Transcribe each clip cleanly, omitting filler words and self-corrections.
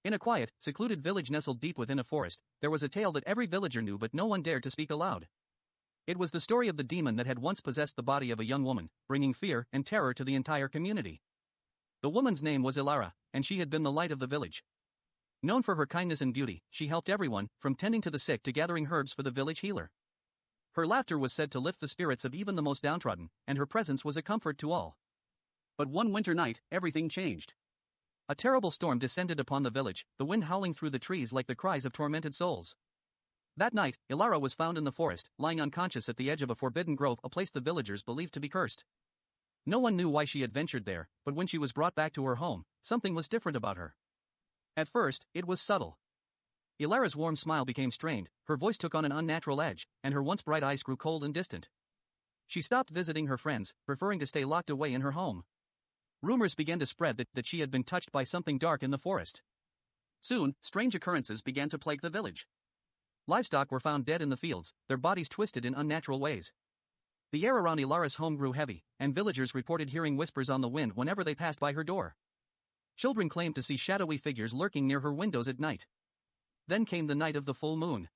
In a quiet, secluded village nestled deep within a forest, there was a tale that every villager knew but no one dared to speak aloud. It was the story of the demon that had once possessed the body of a young woman, bringing fear and terror to the entire community. The woman's name was Ilara, and she had been the light of the village. Known for her kindness and beauty, she helped everyone, from tending to the sick to gathering herbs for the village healer. Her laughter was said to lift the spirits of even the most downtrodden, and her presence was a comfort to all. But one winter night, everything changed. A terrible storm descended upon the village, the wind howling through the trees like the cries of tormented souls. That night, Ilara was found in the forest, lying unconscious at the edge of a forbidden grove, a place the villagers believed to be cursed. No one knew why she had ventured there, but when she was brought back to her home, something was different about her. At first, it was subtle. Ilara's warm smile became strained, her voice took on an unnatural edge, and her once bright eyes grew cold and distant. She stopped visiting her friends, preferring to stay locked away in her home. Rumors began to spread that she had been touched by something dark in the forest. Soon, strange occurrences began to plague the village. Livestock were found dead in the fields, their bodies twisted in unnatural ways. The air around Ilara's home grew heavy, and villagers reported hearing whispers on the wind whenever they passed by her door. Children claimed to see shadowy figures lurking near her windows at night. Then came the night of the full moon.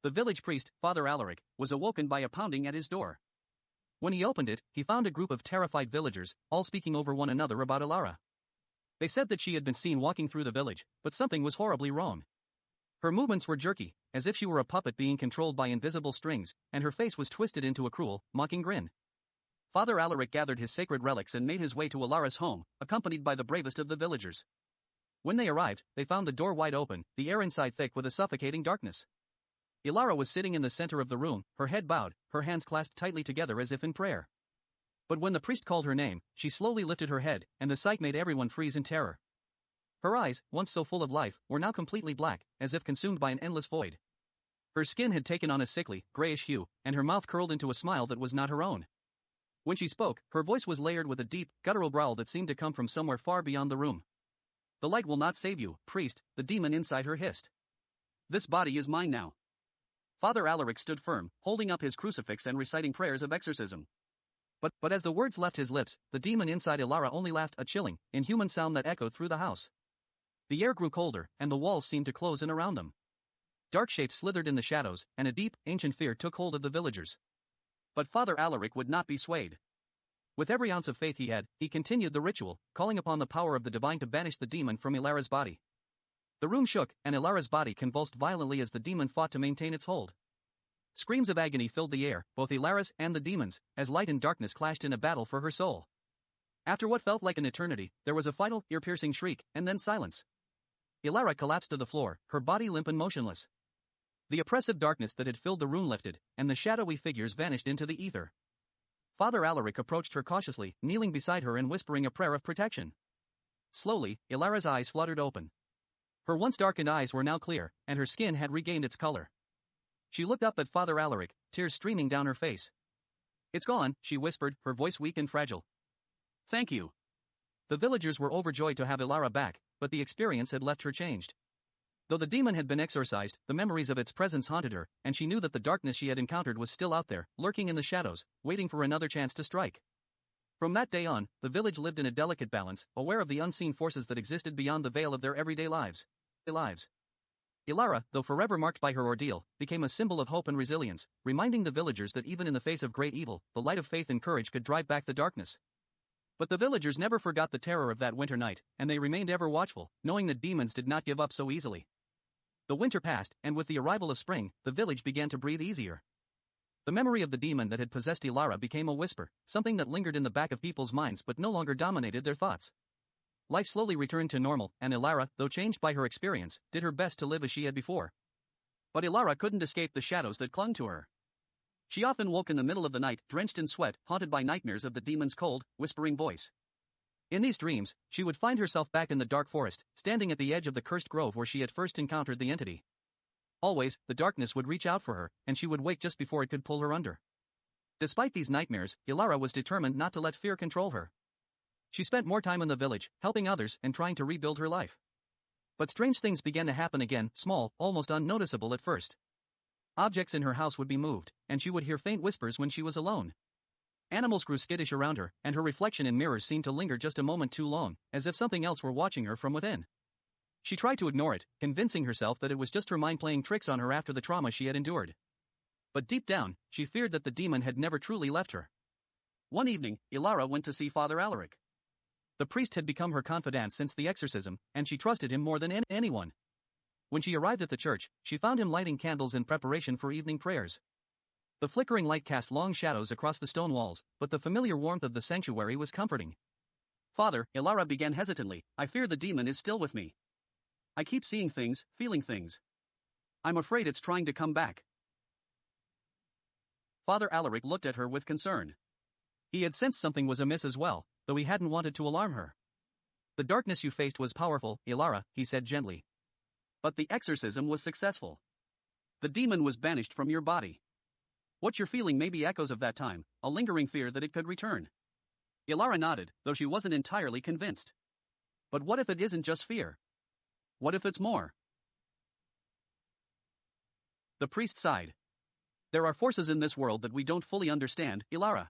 The village priest, Father Alaric, was awoken by a pounding at his door. When he opened it, he found a group of terrified villagers, all speaking over one another about Ilara. They said that she had been seen walking through the village, but something was horribly wrong. Her movements were jerky, as if she were a puppet being controlled by invisible strings, and her face was twisted into a cruel, mocking grin. Father Alaric gathered his sacred relics and made his way to Ilara's home, accompanied by the bravest of the villagers. When they arrived, they found the door wide open, the air inside thick with a suffocating darkness. Ilara was sitting in the center of the room, her head bowed, her hands clasped tightly together as if in prayer. But when the priest called her name, she slowly lifted her head, and the sight made everyone freeze in terror. Her eyes, once so full of life, were now completely black, as if consumed by an endless void. Her skin had taken on a sickly, grayish hue, and her mouth curled into a smile that was not her own. When she spoke, her voice was layered with a deep, guttural growl that seemed to come from somewhere far beyond the room. "The light will not save you, priest," the demon inside her hissed. "This body is mine now." Father Alaric stood firm, holding up his crucifix and reciting prayers of exorcism. But as the words left his lips, the demon inside Ilara only laughed, a chilling, inhuman sound that echoed through the house. The air grew colder, and the walls seemed to close in around them. Dark shapes slithered in the shadows, and a deep, ancient fear took hold of the villagers. But Father Alaric would not be swayed. With every ounce of faith he had, he continued the ritual, calling upon the power of the divine to banish the demon from Ilara's body. The room shook, and Ilara's body convulsed violently as the demon fought to maintain its hold. Screams of agony filled the air, both Ilara's and the demon's, as light and darkness clashed in a battle for her soul. After what felt like an eternity, there was a final, ear-piercing shriek, and then silence. Ilara collapsed to the floor, her body limp and motionless. The oppressive darkness that had filled the room lifted, and the shadowy figures vanished into the ether. Father Alaric approached her cautiously, kneeling beside her and whispering a prayer of protection. Slowly, Ilara's eyes fluttered open. Her once darkened eyes were now clear, and her skin had regained its color. She looked up at Father Alaric, tears streaming down her face. "It's gone," she whispered, her voice weak and fragile. "Thank you." The villagers were overjoyed to have Ilara back, but the experience had left her changed. Though the demon had been exorcised, the memories of its presence haunted her, and she knew that the darkness she had encountered was still out there, lurking in the shadows, waiting for another chance to strike. From that day on, the village lived in a delicate balance, aware of the unseen forces that existed beyond the veil of their everyday lives. Ilara, though forever marked by her ordeal, became a symbol of hope and resilience, reminding the villagers that even in the face of great evil, the light of faith and courage could drive back the darkness. But the villagers never forgot the terror of that winter night, and they remained ever watchful, knowing that demons did not give up so easily. The winter passed, and with the arrival of spring, the village began to breathe easier. The memory of the demon that had possessed Ilara became a whisper, something that lingered in the back of people's minds but no longer dominated their thoughts. Life slowly returned to normal, and Ilara, though changed by her experience, did her best to live as she had before. But Ilara couldn't escape the shadows that clung to her. She often woke in the middle of the night, drenched in sweat, haunted by nightmares of the demon's cold, whispering voice. In these dreams, she would find herself back in the dark forest, standing at the edge of the cursed grove where she had first encountered the entity. Always, the darkness would reach out for her, and she would wake just before it could pull her under. Despite these nightmares, Ilara was determined not to let fear control her. She spent more time in the village, helping others and trying to rebuild her life. But strange things began to happen again, small, almost unnoticeable at first. Objects in her house would be moved, and she would hear faint whispers when she was alone. Animals grew skittish around her, and her reflection in mirrors seemed to linger just a moment too long, as if something else were watching her from within. She tried to ignore it, convincing herself that it was just her mind playing tricks on her after the trauma she had endured. But deep down, she feared that the demon had never truly left her. One evening, Ilara went to see Father Alaric. The priest had become her confidant since the exorcism, and she trusted him more than anyone. When she arrived at the church, she found him lighting candles in preparation for evening prayers. The flickering light cast long shadows across the stone walls, but the familiar warmth of the sanctuary was comforting. Father, Ilara began hesitantly, I fear the demon is still with me. I keep seeing things, feeling things. I'm afraid it's trying to come back. Father Alaric looked at her with concern. He had sensed something was amiss as well, though he hadn't wanted to alarm her. The darkness you faced was powerful, Ilara, he said gently. But the exorcism was successful. The demon was banished from your body. What you're feeling may be echoes of that time, a lingering fear that it could return. Ilara nodded, though she wasn't entirely convinced. But what if it isn't just fear? What if it's more? The priest sighed. There are forces in this world that we don't fully understand, Ilara.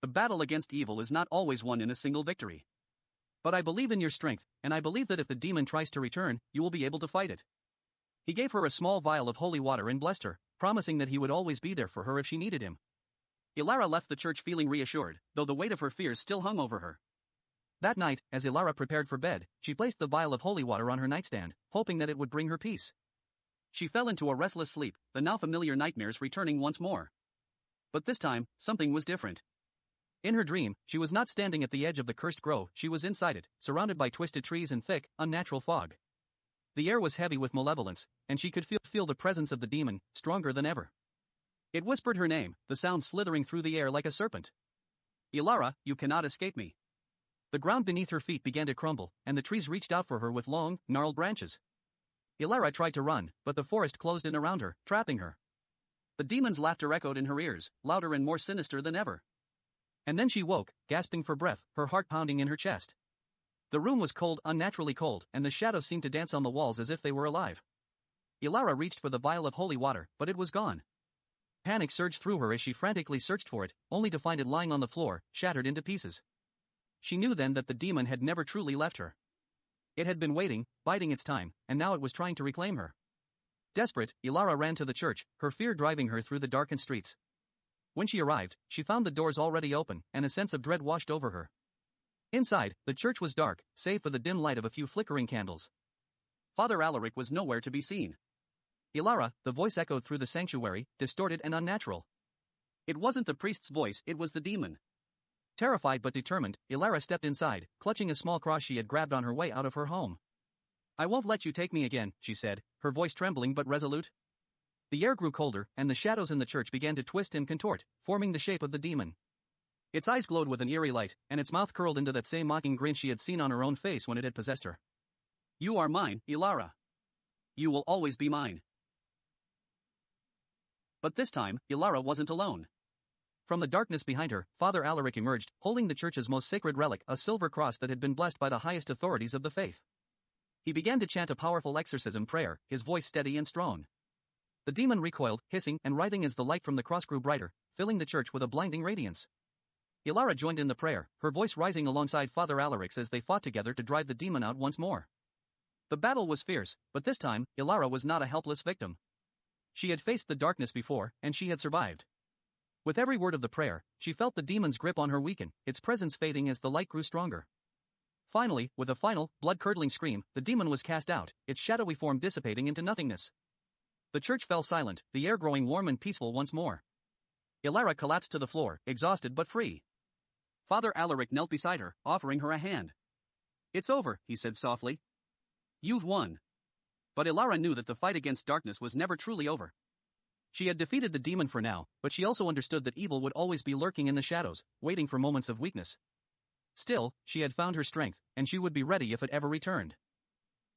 The battle against evil is not always won in a single victory. But I believe in your strength, and I believe that if the demon tries to return, you will be able to fight it. He gave her a small vial of holy water and blessed her, promising that he would always be there for her if she needed him. Ilara left the church feeling reassured, though the weight of her fears still hung over her. That night, as Ilara prepared for bed, she placed the vial of holy water on her nightstand, hoping that it would bring her peace. She fell into a restless sleep, the now familiar nightmares returning once more. But this time, something was different. In her dream, she was not standing at the edge of the cursed grove, she was inside it, surrounded by twisted trees and thick, unnatural fog. The air was heavy with malevolence, and she could feel the presence of the demon, stronger than ever. It whispered her name, the sound slithering through the air like a serpent. Ilara, you cannot escape me. The ground beneath her feet began to crumble, and the trees reached out for her with long, gnarled branches. Ilara tried to run, but the forest closed in around her, trapping her. The demon's laughter echoed in her ears, louder and more sinister than ever. And then she woke, gasping for breath, her heart pounding in her chest. The room was cold, unnaturally cold, and the shadows seemed to dance on the walls as if they were alive. Ilara reached for the vial of holy water, but it was gone. Panic surged through her as she frantically searched for it, only to find it lying on the floor, shattered into pieces. She knew then that the demon had never truly left her. It had been waiting, biding its time, and now it was trying to reclaim her. Desperate, Ilara ran to the church, her fear driving her through the darkened streets. When she arrived, she found the doors already open, and a sense of dread washed over her. Inside, the church was dark, save for the dim light of a few flickering candles. Father Alaric was nowhere to be seen. Ilara, the voice echoed through the sanctuary, distorted and unnatural. It wasn't the priest's voice, it was the demon. Terrified but determined, Ilara stepped inside, clutching a small cross she had grabbed on her way out of her home. I won't let you take me again, she said, her voice trembling but resolute. The air grew colder, and the shadows in the church began to twist and contort, forming the shape of the demon. Its eyes glowed with an eerie light, and its mouth curled into that same mocking grin she had seen on her own face when it had possessed her. You are mine, Ilara. You will always be mine. But this time, Ilara wasn't alone. From the darkness behind her, Father Alaric emerged, holding the church's most sacred relic, a silver cross that had been blessed by the highest authorities of the faith. He began to chant a powerful exorcism prayer, his voice steady and strong. The demon recoiled, hissing and writhing as the light from the cross grew brighter, filling the church with a blinding radiance. Ilara joined in the prayer, her voice rising alongside Father Alaric's as they fought together to drive the demon out once more. The battle was fierce, but this time, Ilara was not a helpless victim. She had faced the darkness before, and she had survived. With every word of the prayer, she felt the demon's grip on her weaken, its presence fading as the light grew stronger. Finally, with a final, blood-curdling scream, the demon was cast out, its shadowy form dissipating into nothingness. The church fell silent, the air growing warm and peaceful once more. Ilara collapsed to the floor, exhausted but free. Father Alaric knelt beside her, offering her a hand. It's over, he said softly. You've won. But Ilara knew that the fight against darkness was never truly over. She had defeated the demon for now, but she also understood that evil would always be lurking in the shadows, waiting for moments of weakness. Still, she had found her strength, and she would be ready if it ever returned.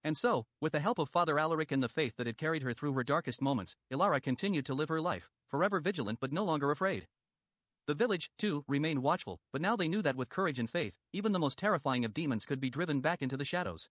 And so, with the help of Father Alaric and the faith that had carried her through her darkest moments, Ilara continued to live her life, forever vigilant but no longer afraid. The village, too, remained watchful, but now they knew that with courage and faith, even the most terrifying of demons could be driven back into the shadows.